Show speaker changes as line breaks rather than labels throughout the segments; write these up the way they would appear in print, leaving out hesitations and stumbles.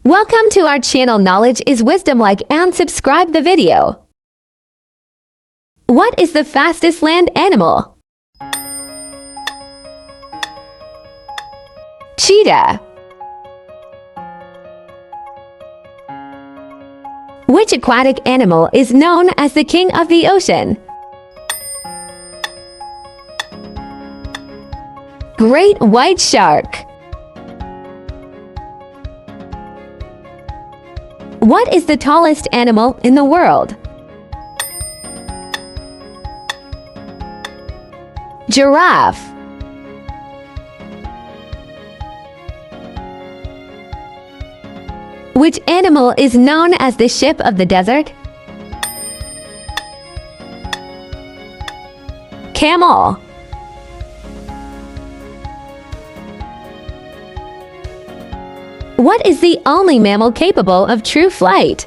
Welcome to our channel Knowledge is Wisdom. Like and subscribe the video. What is the fastest land animal? Cheetah. Which aquatic animal is known as the king of the ocean? Great white shark. What is the tallest animal in the world? Giraffe. Which animal is known as the ship of the desert? Camel. What is the only mammal capable of true flight?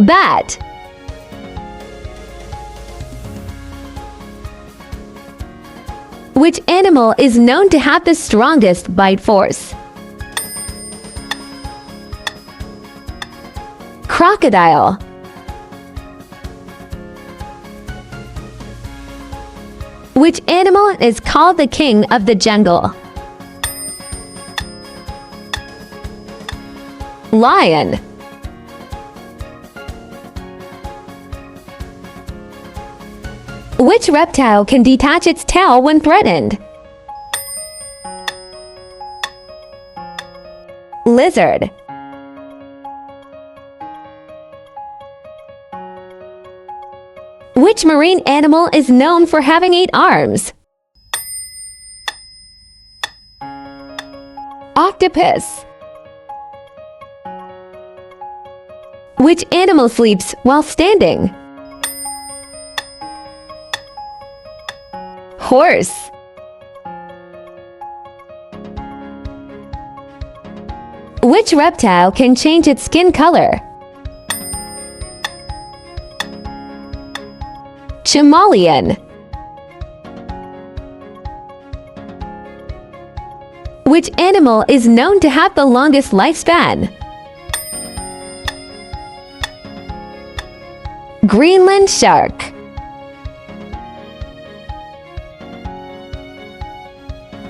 Bat. Which animal is known to have the strongest bite force? Crocodile. Which animal is called the king of the jungle? Lion. Which reptile can detach its tail when threatened? Lizard. Which marine animal is known for having 8 arms? Octopus. Which animal sleeps while standing? Horse. Which reptile can change its skin color? Chameleon. Which animal is known to have the longest lifespan? Greenland shark.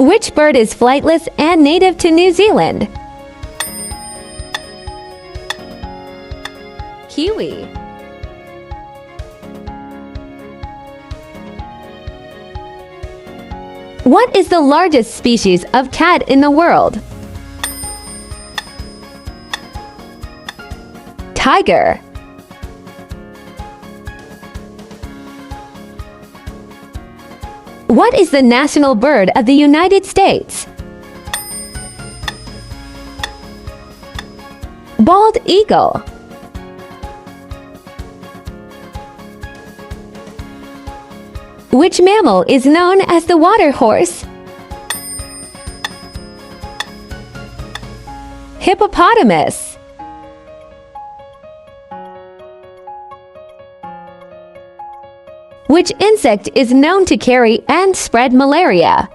Which bird is flightless and native to New Zealand? Kiwi. What is the largest species of cat in the world? Tiger. What is the national bird of the United States? Bald eagle. Which mammal is known as the water horse? Hippopotamus. Which insect is known to carry and spread malaria?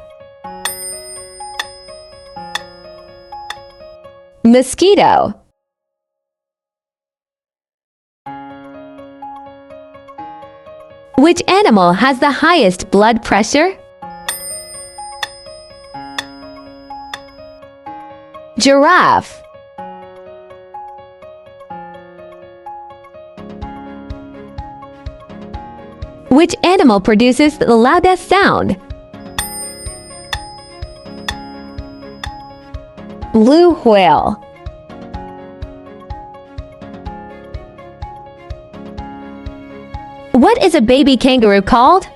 Mosquito. Which animal has the highest blood pressure? Giraffe. Which animal produces the loudest sound? Blue whale. What is a baby kangaroo called?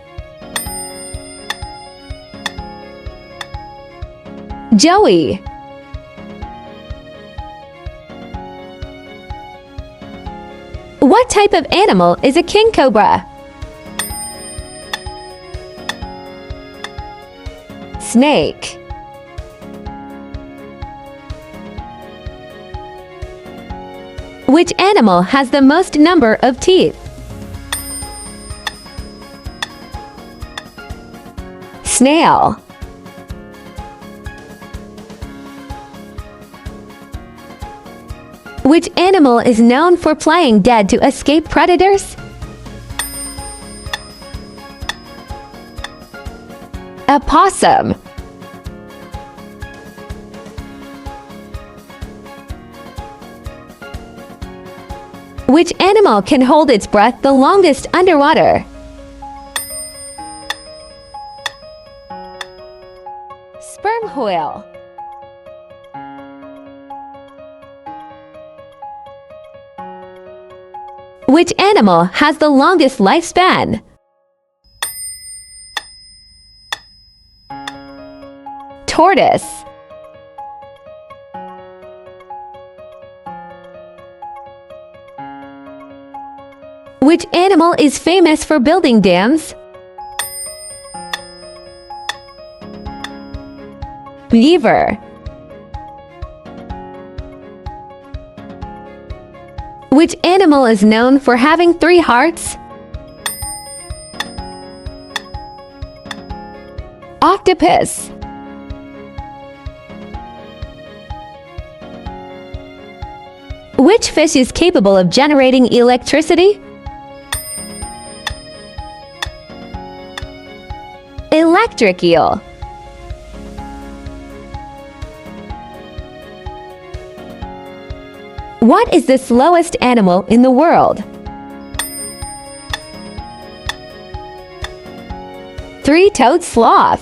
Joey. What type of animal is a king cobra? Snake. Which animal has the most number of teeth? Snail. Which animal is known for playing dead to escape predators? A possum. Which animal can hold its breath the longest underwater? Sperm whale. Which animal has the longest lifespan? Tortoise. Which animal is famous for building dams? Beaver. Which animal is known for having 3 hearts? Octopus. Which fish is capable of generating electricity? Electric eel. What is the slowest animal in the world? 3-toed sloth.